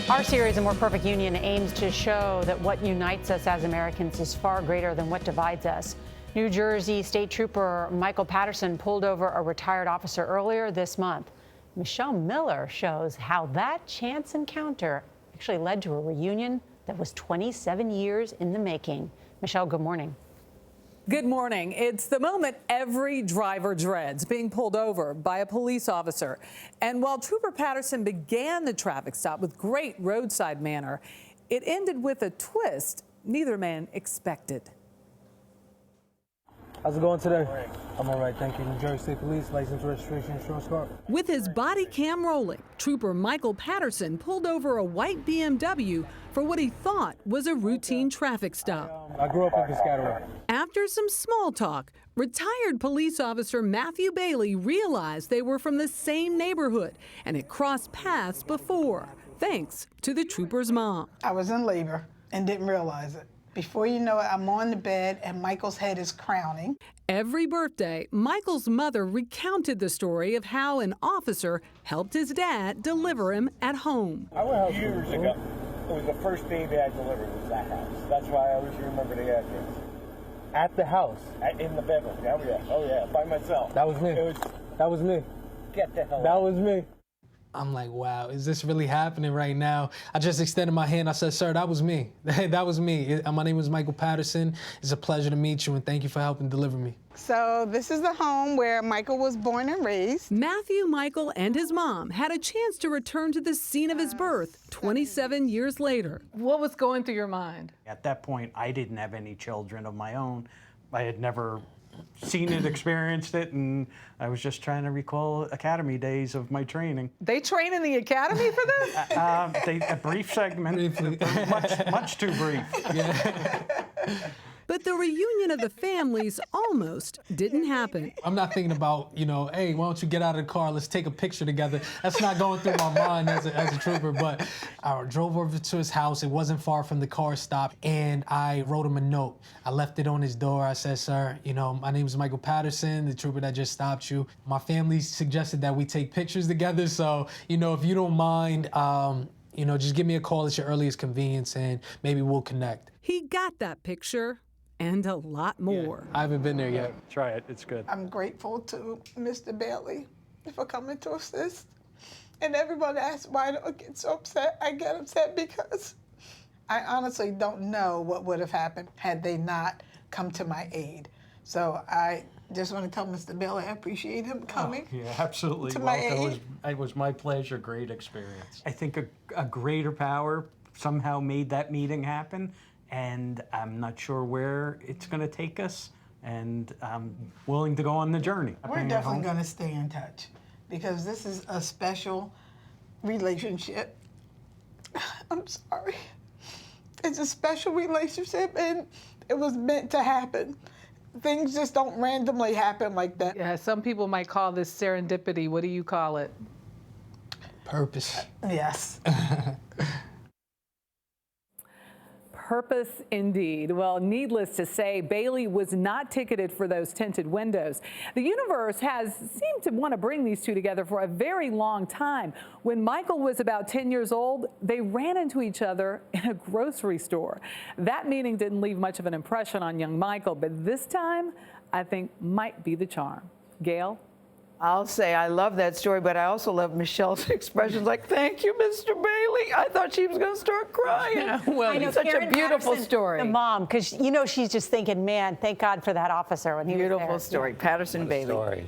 Our series, A More Perfect Union, aims to show that what unites us as Americans is far greater than what divides us. New Jersey State Trooper Michael Patterson pulled over a retired officer earlier this month. Michelle Miller shows how that chance encounter actually led to a reunion that was 27 years in the making. Michelle, good morning. Good morning. It's the moment every driver dreads, being pulled over by a police officer. And while Trooper Patterson began the traffic stop with great roadside manner, it ended with a twist neither man expected. How's it going today? I'm all right, thank you. New Jersey State Police, license, registration, insurance card. With his body cam rolling, Trooper Michael Patterson pulled over a white BMW for what he thought was a routine traffic stop. I grew up in Piscataway. After some small talk, retired police officer Matthew Bailey realized they were from the same neighborhood and had crossed paths before, thanks to the trooper's mom. I was in labor and didn't realize it. Before you know it, I'm on the bed and Michael's head is crowning. Every birthday, Michael's mother recounted the story of how an officer helped his dad deliver him at home. I went years ago. It was the first baby I delivered was that house. That's why I always remember the address. At the house? In the bedroom. Oh yeah, by myself. That was me. That was me. Get the hell out. That was me. I'm like, wow, is this really happening right now? I just extended my hand. I said, sir, that was me. That was me. My name is Michael Patterson. It's a pleasure to meet you, and thank you for helping deliver me. So this is the home where Michael was born and raised. Matthew, Michael, and his mom had a chance to return to the scene of his birth 27 years later. What was going through your mind? At that point, I didn't have any children of my own. I had never seen it, experienced it, and I was just trying to recall academy days of my training. They train in the academy for this? A brief segment, Briefly. much too brief. Yeah. But the reunion of the families almost didn't happen. I'm not thinking about, hey, why don't you get out of the car? Let's take a picture together. That's not going through my mind as a trooper. But I drove over to his house. It wasn't far from the car stop. And I wrote him a note. I left it on his door. I said, sir, my name is Michael Patterson, the trooper that just stopped you. My family suggested that we take pictures together. So, if you don't mind, just give me a call at your earliest convenience and maybe we'll connect. He got that picture and a lot more. I haven't been there yet. Try it, it's good. I'm grateful to Mr. Bailey for coming to assist. And everyone asks why I don't get so upset. I get upset because I honestly don't know what would have happened had they not come to my aid. So I just want to tell Mr. Bailey I appreciate him coming. Oh, yeah, absolutely. To my aid. It was my pleasure, great experience. I think a greater power somehow made that meeting happen. And I'm not sure where it's going to take us, and I'm willing to go on the journey. We're definitely going to stay in touch because this is a special relationship. I'm sorry. It's a special relationship, and it was meant to happen. Things just don't randomly happen like that. Yeah, some people might call this serendipity. What do you call it? Purpose. Yes. Purpose indeed. Well, needless to say, Bailey was not ticketed for those tinted windows. The universe has seemed to want to bring these two together for a very long time. When Michael was about 10 years old, they ran into each other in a grocery store. That meeting didn't leave much of an impression on young Michael, but this time, I think might be the charm. Gayle? I'll say I love that story, but I also love Michelle's expressions like, thank you, Mr. Bailey. I thought she was going to start crying. Well, it's such a beautiful story. The mom, because she's just thinking, man, thank God for that officer when he was there. Beautiful story. Patterson Bailey.